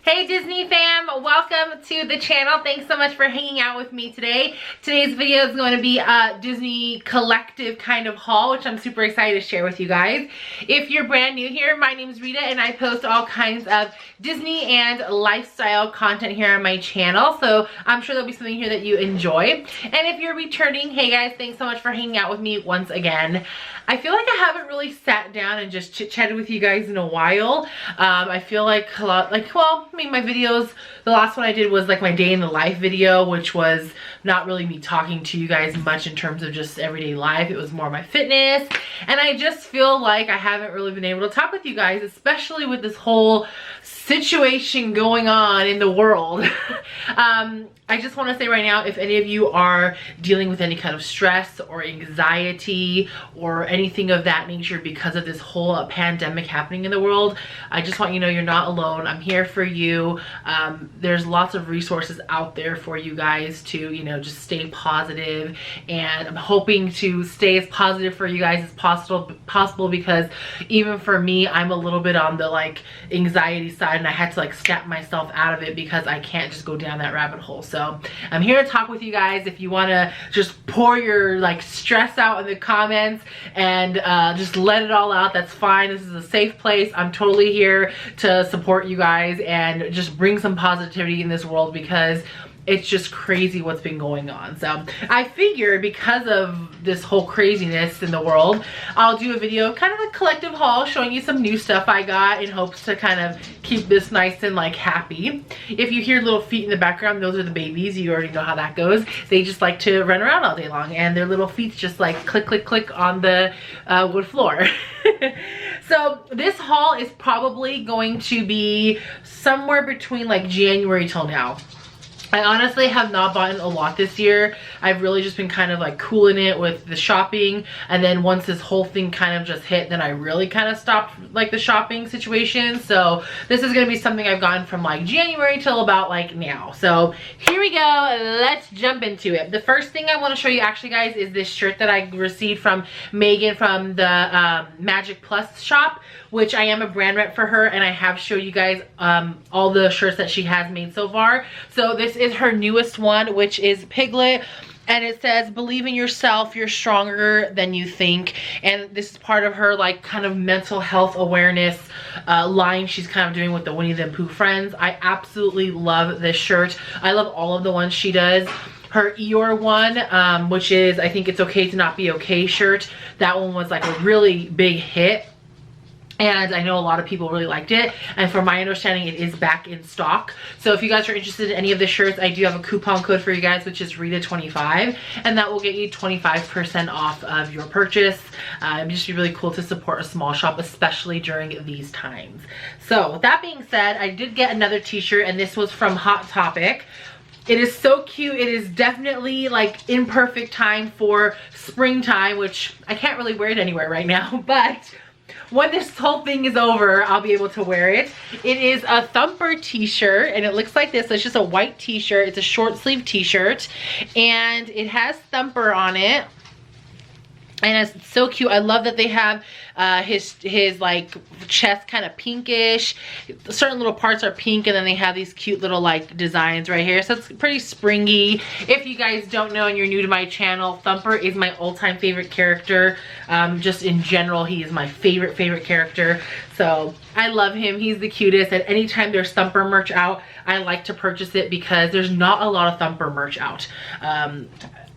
Hey Disney fam, welcome to the channel. Thanks so much for hanging out with me today. Today's video is going to be a Disney collective kind of haul, which I'm super excited to share with you guys. If you're brand new here, my name is Rita and I post all kinds of Disney and lifestyle content here on my channel. So I'm sure there'll be something here that you enjoy. And if you're returning, hey guys, thanks so much for hanging out with me once again. I feel like I haven't really sat down and just chit-chatted with you guys in a while. I feel like a lot, my videos, the last one I did was like my day in the life video, which was not really me talking to you guys much in terms of just everyday life. It was more my fitness. And I just feel like I haven't really been able to talk with you guys, especially with this whole situation going on in the world. I just want to say right now, if any of you are dealing with any kind of stress or anxiety or anything of that nature because of this whole pandemic happening in the world, I just want you to know you're not alone. I'm here for you. There's lots of resources out there for you guys to, just stay positive, and I'm hoping to stay as positive for you guys as possible because even for me, I'm a little bit on the anxiety side, and I had to snap myself out of it because I can't just go down that rabbit hole. So I'm here to talk with you guys. If you want to just pour your stress out in the comments and just let it all out, that's fine. This is a safe place. I'm totally here to support you guys and just bring some positivity in this world because it's just crazy what's been going on. So I figure because of this whole craziness in the world, I'll do a video, kind of a collective haul, showing you some new stuff I got in hopes to kind of keep this nice and happy. If you hear little feet in the background, those are the babies. You already know how that goes. They just like to run around all day long and their little feet just click, click, click on the wood floor. So this haul is probably going to be somewhere between January till now. I honestly have not bought a lot this year. I've really just been kind of cooling it with the shopping, and then once this whole thing kind of just hit, then I really kind of stopped the shopping situation. So this is going to be something I've gotten from January till about now. So here we go, let's jump into it. The first thing I want to show you actually guys is this shirt that I received from Megan from the Magic Plus shop, which I am a brand rep for her, and I have showed you guys all the shirts that she has made so far. So this is her newest one, which is Piglet, and it says, "Believe in yourself, you're stronger than you think." And this is part of her kind of mental health awareness line she's kind of doing with the Winnie the Pooh friends. I absolutely love this shirt. I love all of the ones she does. Her Eeyore one, which is I think it's okay to not be okay shirt, that one was a really big hit. And I know a lot of people really liked it, and from my understanding it is back in stock. So if you guys are interested in any of the shirts, I do have a coupon code for you guys, which is Rita25, and that will get you 25% off of your purchase. It'd just be really cool to support a small shop, especially during these times. So with that being said, I did get another t-shirt, and this was from Hot Topic. It is so cute. It is definitely in perfect time for springtime, which I can't really wear it anywhere right now, but when this whole thing is over, I'll be able to wear it. It is a Thumper t-shirt, and it looks like this. It's just a white t-shirt. It's a short sleeve t-shirt, and it has Thumper on it. And it's so cute. I love that they have his chest kind of pinkish. Certain little parts are pink, and then they have these cute little designs right here. So it's pretty springy. If you guys don't know and you're new to my channel, Thumper is my all-time favorite character. Just in general, he is my favorite character. So I love him. He's the cutest, and anytime there's Thumper merch out, I like to purchase it because there's not a lot of Thumper merch out.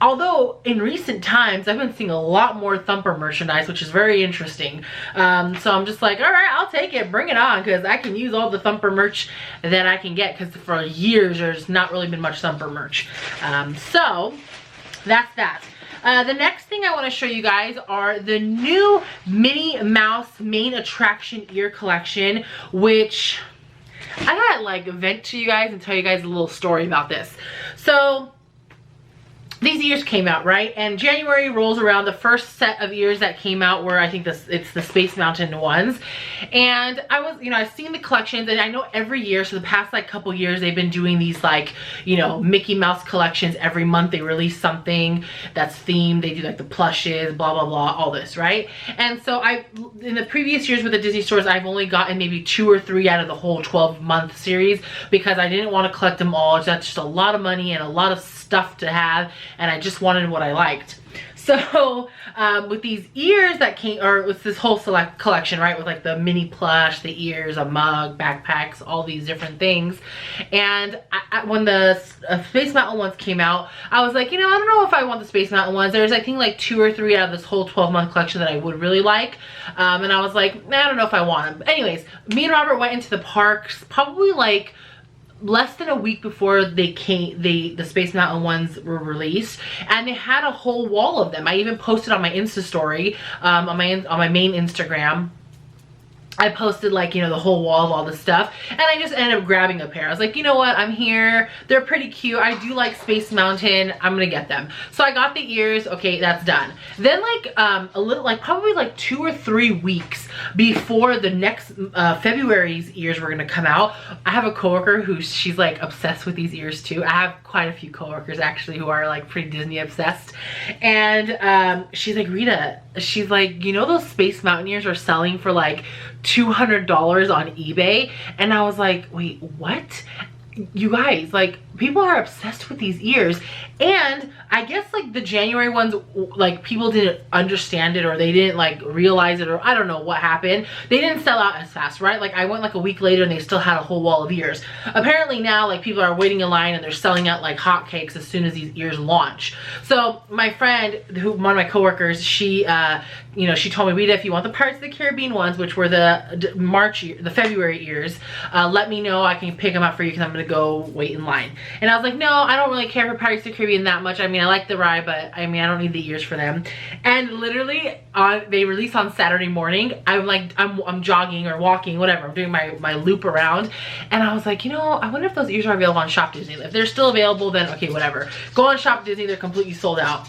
Although in recent times I've been seeing a lot more Thumper merchandise, which is very interesting. So I'm just all right, I'll take it, bring it on, because I can use all the Thumper merch that I can get, because for years there's not really been much Thumper merch. So that's that. The next thing I want to show you guys are the new Minnie Mouse main attraction ear collection, which I gotta vent to you guys and tell you guys a little story about this. So these ears came out, right? And January rolls around. The first set of ears that came out were, I think it's the Space Mountain ones. And I was, you know, I've seen the collections, and I know every year, so the past like couple years, they've been doing these like, you know, Mickey Mouse collections. Every month they release something that's themed. They do like the plushes, blah, blah, blah, all this, right? And so in the previous years with the Disney stores, I've only gotten maybe 2 or 3 out of the whole 12-month series because I didn't want to collect them all. That's just a lot of money and a lot of stuff to have, and I just wanted what I liked. So with these ears that came, or with this whole select collection, right, with like the mini plush, the ears, a mug, backpacks, all these different things. And when the Space Mountain ones came out, I was like, you know, I don't know if I want the Space Mountain ones. There's, I think, like 2 or 3 out of this whole 12-month collection that I would really like. And I was like, nah, I don't know if I want them. Anyways, me and Robert went into the parks probably like less than a week before they came, the Space Mountain ones were released, and they had a whole wall of them. I even posted on my Insta story, on my main Instagram. I posted, like, you know, the whole wall of all this stuff, and I just ended up grabbing a pair. I was like, you know what, I'm here, they're pretty cute, I do like Space Mountain, I'm gonna get them. So I got the ears. Okay, that's done. Then like a little, like probably like 2 or 3 weeks before the next February's ears were gonna come out, I have a coworker who, she's like obsessed with these ears too. I have quite a few coworkers actually who are like pretty Disney obsessed, and she's like, Rita, she's like, you know, those Space Mountain ears are selling for like $200 on eBay. And I was like, wait, what? You guys, like, people are obsessed with these ears. And I guess like the January ones, like people didn't understand it, or they didn't like realize it, or I don't know what happened. They didn't sell out as fast, right? Like I went like a week later and they still had a whole wall of ears. Apparently now, like, people are waiting in line and they're selling out like hotcakes as soon as these ears launch. So my friend, who, one of my coworkers, she you know, she told me, Rita, if you want the Pirates of the Caribbean ones, which were the February ears, let me know, I can pick them up for you because I'm gonna go wait in line. And I was like, no, I don't really care for Pirates of the Caribbean that much. I mean, I like the ride, but I mean, I don't need the ears for them. And literally they released on Saturday morning. I'm like, I'm jogging or walking, whatever, I'm doing my loop around, and I was like, you know, I wonder if those ears are available on Shop Disney. If they're still available, then okay, whatever, go on Shop Disney, they're completely sold out.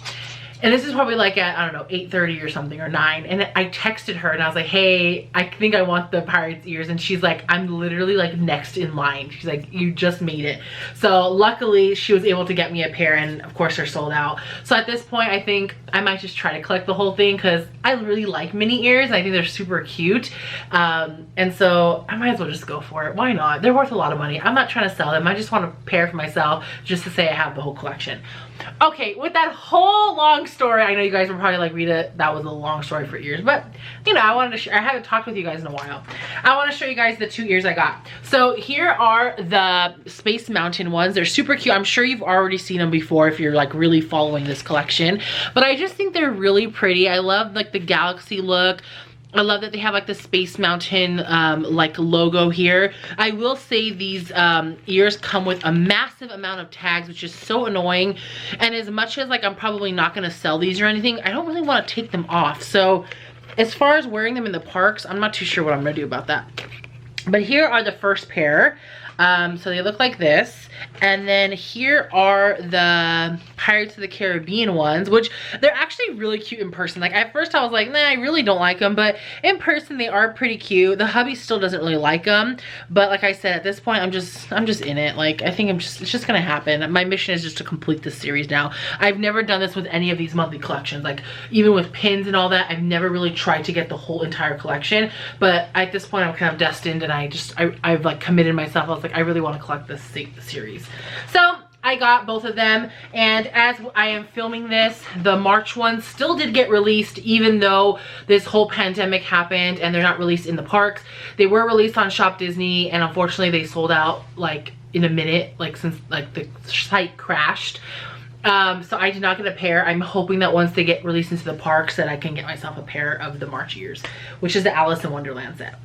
And this is probably like at, I don't know, 8:30 or something, or 9. And I texted her and I was like, hey, I think I want the Pirates ears. And she's like, I'm literally like next in line. She's like, you just made it. So luckily she was able to get me a pair, and of course they're sold out. So at this point, I think I might just try to collect the whole thing because I really like mini ears. I think they're super cute. And so I might as well just go for it. Why not? They're worth a lot of money. I'm not trying to sell them. I just want a pair for myself just to say I have the whole collection. Okay, with that whole long story, I know you guys were probably like, Rita, that was a long story for ears, but you know, I wanted to share. I haven't talked with you guys in a while. I want to show you guys the 2 ears I got. So here are the Space Mountain ones. They're super cute. I'm sure you've already seen them before if you're like really following this collection, but I just think they're really pretty. I love like the galaxy look. I love that they have like the Space Mountain like logo here. I will say these ears come with a massive amount of tags, which is so annoying. And as much as like I'm probably not going to sell these or anything, I don't really want to take them off. So as far as wearing them in the parks, I'm not too sure what I'm going to do about that. But here are the first pair. So they look like this. And then here are the Pirates of the Caribbean ones, which they're actually really cute in person. Like at first I was like, nah, I really don't like them, but in person they are pretty cute. The hubby still doesn't really like them, but like I said, at this point I'm just in it. Like I think it's just gonna happen. My mission is just to complete this series now. I've never done this with any of these monthly collections, like even with pins and all that. I've never really tried to get the whole entire collection, but at this point I'm kind of destined, and I've like committed myself. I was like, I really want to collect this series. So I got both of them, and as I am filming this, the March ones still did get released, even though this whole pandemic happened and they're not released in the parks. They were released on Shop Disney, and unfortunately they sold out like in a minute, like since like the site crashed. So I did not get a pair. I'm hoping that once they get released into the parks that I can get myself a pair of the March ears, which is the Alice in Wonderland set.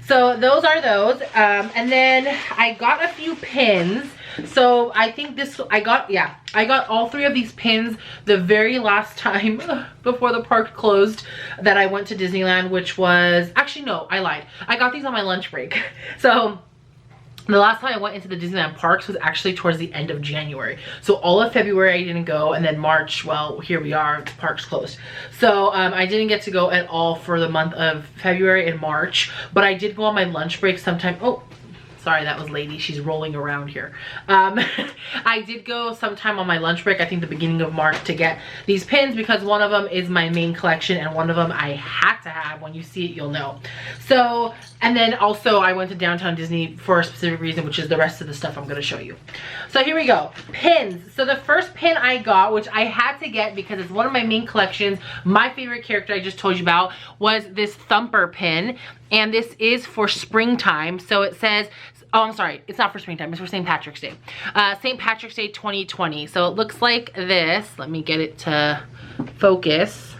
So those are those. And then I got a few pins. So I think I got all 3 of these pins the very last time before the park closed that I went to Disneyland, which was, actually no, I lied. I got these on my lunch break. So The last time I went into the Disneyland parks was actually towards the end of January. So all of February I didn't go, and then March, well, here we are, the park's closed. So I didn't get to go at all for the month of February and March, but I did go on my lunch break sometime. Oh, sorry, that was Lady. She's rolling around here. I did go sometime on my lunch break, I think the beginning of March, to get these pins because one of them is my main collection and one of them I had to have. When you see it, you'll know. So, and then also I went to Downtown Disney for a specific reason, which is the rest of the stuff I'm going to show you. So here we go. Pins. So the first pin I got, which I had to get because it's one of my main collections, my favorite character I just told you about, was this Thumper pin. And this is for springtime. So it says, oh, I'm sorry, it's not for springtime, it's for St. Patrick's Day. St. Patrick's Day 2020. So it looks like this. Let me get it to focus.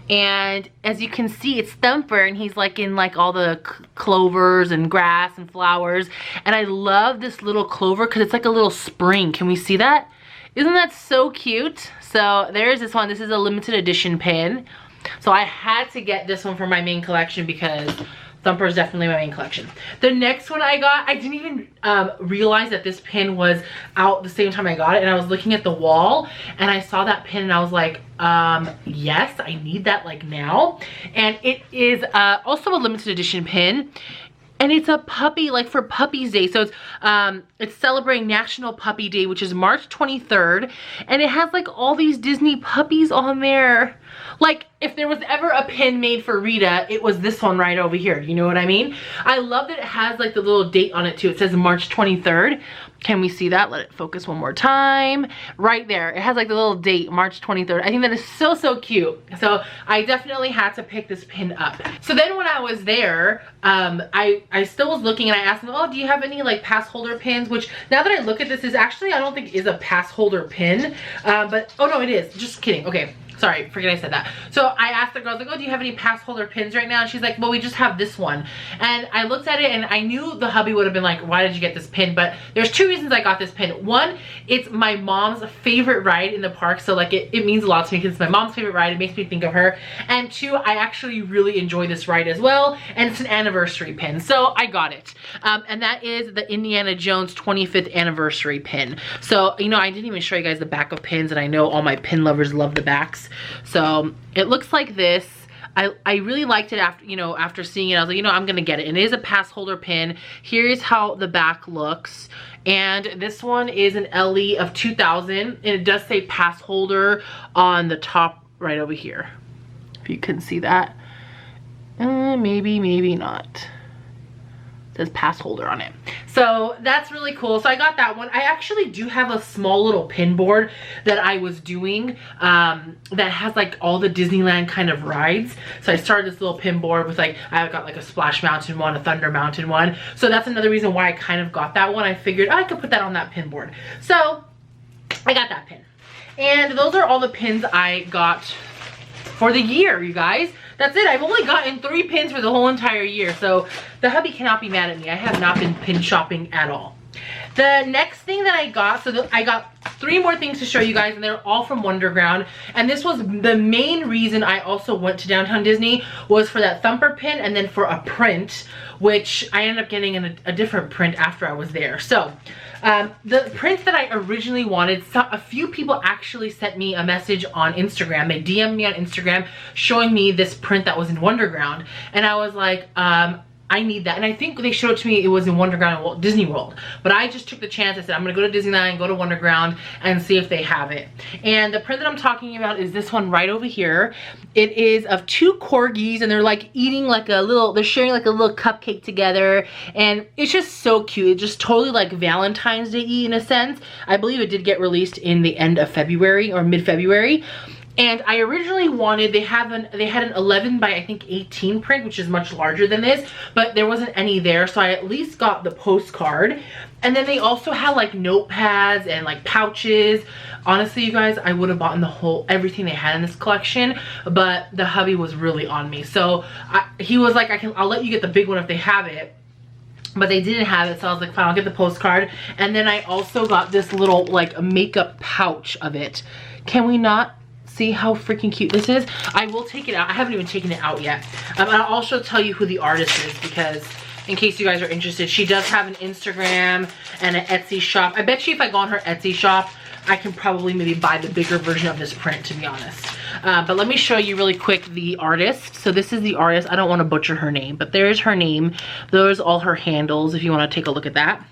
And as you can see, it's Thumper, and he's like in like all the clovers and grass and flowers. And I love this little clover because it's like a little spring. Can we see that? Isn't that so cute? So there's this one. This is a limited edition pin. So I had to get this one for my main collection because Thumper is definitely my main collection. The next one I got, I didn't even realize that this pin was out the same time I got it, and I was looking at the wall and I saw that pin and I was like, yes, I need that like now. And it is also a limited edition pin. And it's a puppy, like for Puppies Day. So it's celebrating National Puppy Day, which is March 23rd. And it has like all these Disney puppies on there. Like if there was ever a pin made for Rita, it was this one right over here. You know what I mean? I love that it has like the little date on it too. It says March 23rd. Can we see that? Let it focus one more time. Right there. It has like the little date, March 23rd. I think that is so, so cute. So I definitely had to pick this pin up. So then when I was there, I still was looking and I asked them, oh, do you have any like pass holder pins? Which now that I look at this is actually, I don't think is a pass holder pin. But, oh no, it is. Just kidding. Okay. Sorry, forget I said that. So I asked the girls, like, oh, do you have any pass holder pins right now? And she's like, well, we just have this one. And I looked at it and I knew the hubby would have been like, why did you get this pin? But there's two reasons I got this pin. One, it's my mom's favorite ride in the park. So like it means a lot to me because it's my mom's favorite ride. It makes me think of her. And two, I actually really enjoy this ride as well. And it's an anniversary pin. So I got it. And that is the Indiana Jones 25th anniversary pin. So, you know, I didn't even show you guys the back of pins, and I know all my pin lovers love the backs. So it looks like this. I really liked it after, you know, after seeing it. I was like, you know, I'm gonna get it. And it is a pass holder pin. Here's how the back looks. And this one is an LE of 2000, and it does say pass holder on the top right over here. If you can see that. Maybe not. It says pass holder on it. So that's really cool. So I got that one. I actually do have a small little pin board that I was doing that has like all the Disneyland kind of rides. So I started this little pin board with like, I got like a Splash Mountain one, a Thunder Mountain one. So that's another reason why I kind of got that one. I figured I could put that on that pin board. So I got that pin. And those are all the pins I got for the year, you guys. That's it. I've only gotten 3 pins for the whole entire year. So the hubby cannot be mad at me. I have not been pin shopping at all. The next thing that I got, so I got 3 more things to show you guys, and they're all from Wonderground. And this was the main reason I also went to Downtown Disney, was for that Thumper pin and then for a print, which I ended up getting in a different print after I was there. So the print that I originally wanted, a few people actually sent me a message on Instagram. They DM'd me on Instagram showing me this print that was in Wonderground. And I was like, I need that. And I think they showed it to me, it was in Wonderground and Walt Disney World. But I just took the chance. I said, I'm gonna go to Disneyland, go to Wonderground, and see if they have it. And the print that I'm talking about is this one right over here. It is of 2 corgis, and they're like eating like a little, they're sharing like a little cupcake together. And it's just so cute. It's just totally like Valentine's Day-y in a sense. I believe it did get released in the end of February or mid-February. And I originally wanted, they had an 11 by I think 18 print, which is much larger than this, but there wasn't any there, so I at least got the postcard. And then they also had like notepads and like pouches. Honestly, you guys, I would have bought everything they had in this collection, but the hubby was really on me. So he was like, I'll let you get the big one if they have it. But they didn't have it, so I was like, fine, I'll get the postcard. And then I also got this little like makeup pouch of it. Can we not see how freaking cute this is? I will take it out. I haven't even taken it out yet. And I'll also tell you who the artist is, because in case you guys are interested. She does have an Instagram and an Etsy shop. I bet you if I go on her Etsy shop, I can probably maybe buy the bigger version of this print, to be honest. But let me show you really quick the artist. So this is the artist. I don't want to butcher her name, but there's her name. Those are all her handles if you want to take a look at that.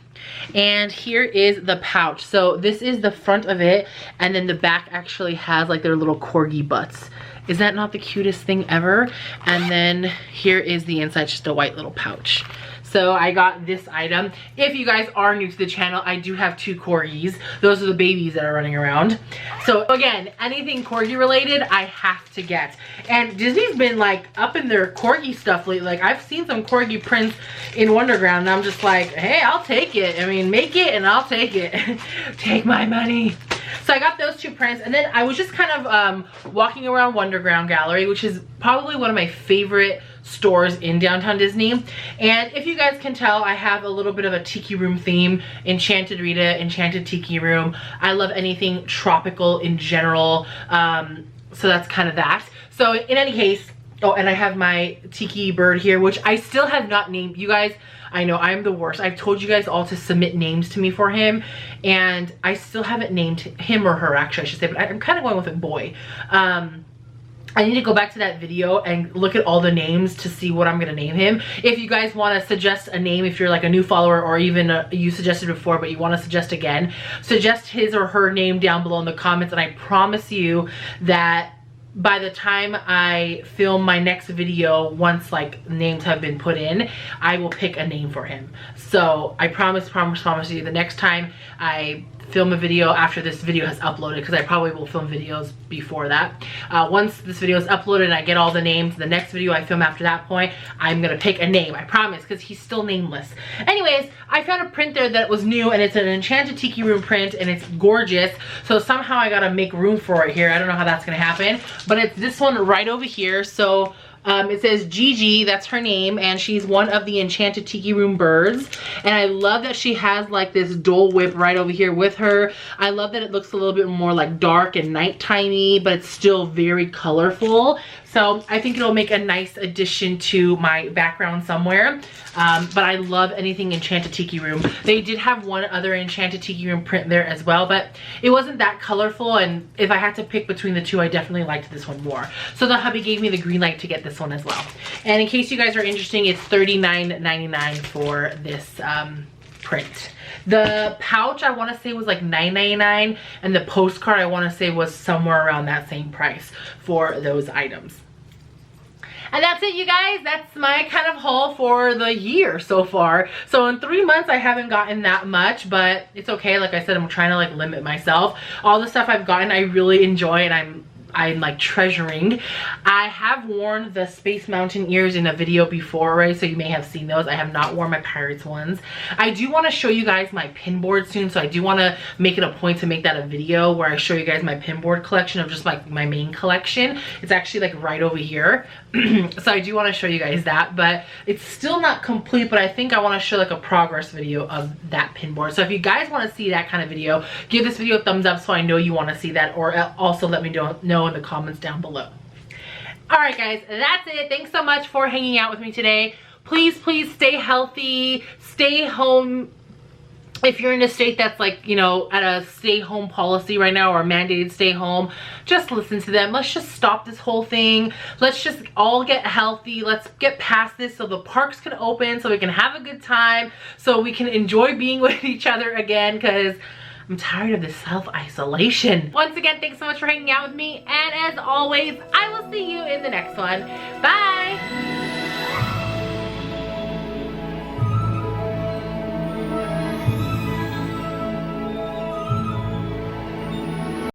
And here is the pouch. So this is the front of it, and then the back actually has like their little corgi butts. Is that not the cutest thing ever? And then here is the inside, just a white little pouch. So I got this item. If you guys are new to the channel, I do have 2 corgis. Those are the babies that are running around. So again, anything corgi related, I have to get. And Disney's been like up in their corgi stuff lately. Like I've seen some corgi prints in Wonderground and I'm just like, hey, I'll take it. I mean, make it and I'll take it. Take my money. So I got those 2 prints, and then I was just kind of walking around Wonderground Gallery, which is probably one of my favorite stores in downtown Disney. And if you guys can tell, I have a little bit of a tiki room theme. EnchantedRita, Enchanted Tiki Room. I love anything tropical in general. So that's kind of that. So in any case, oh, and I have my tiki bird here, which I still have not named. You guys, I know I'm the worst. I've told you guys all to submit names to me for him, and I still haven't named him, or her actually I should say, but I'm kind of going with a boy. I need to go back to that video and look at all the names to see what I'm gonna name him. If you guys want to suggest a name, if you're like a new follower, or even you suggested before but you want to suggest again, suggest his or her name down below in the comments, and I promise you that by the time I film my next video, once like names have been put in, I will pick a name for him. So I promise you, the next time I film a video after this video has uploaded, because I probably will film videos before that. Once this video is uploaded and I get all the names, the next video I film after that point, I'm gonna pick a name, I promise, because he's still nameless. Anyways, I found a print there that was new, and it's an Enchanted Tiki Room print, and it's gorgeous. So somehow I gotta make room for it here. I don't know how that's gonna happen, but it's this one right over here. So it says Gigi, that's her name, and she's one of the Enchanted Tiki Room birds. And I love that she has like this Dole Whip right over here with her. I love that it looks a little bit more like dark and nighttime-y, but it's still very colorful. So I think it'll make a nice addition to my background somewhere. But I love anything Enchanted Tiki Room. They did have one other Enchanted Tiki Room print there as well, but it wasn't that colorful, and if I had to pick between the 2, I definitely liked this one more. So the hubby gave me the green light to get this one as well. And in case you guys are interested, it's $39.99 for this print. The pouch I want to say was like $9.99, and the postcard I want to say was somewhere around that same price for those items. And that's it, you guys. That's my kind of haul for the year so far. So in 3 months I haven't gotten that much, but it's okay. Like I said, I'm trying to like limit myself. All the stuff I've gotten I really enjoy, and I'm like treasuring. I have worn the Space Mountain ears in a video before, right? So you may have seen those. I have not worn my Pirates ones. I do want to show you guys my pin board soon, so I do want to make it a point to make that a video where I show you guys my pin board collection of just like my main collection. It's actually like right over here. So I do want to show you guys that, but it's still not complete, but I think I want to show like a progress video of that pin board. So if you guys want to see that kind of video, give this video a thumbs up so I know you want to see that, or also let me know in the comments down below. All right guys, that's it. Thanks so much for hanging out with me today. Please stay healthy, stay home. If you're in a state that's like, you know, at a stay home policy right now, or mandated stay home, just listen to them. Let's just stop this whole thing. Let's just all get healthy. Let's get past this so the parks can open, so we can have a good time, so we can enjoy being with each other again, because I'm tired of this self-isolation. Once again, thanks so much for hanging out with me, and as always, I will see you in the next one. Bye!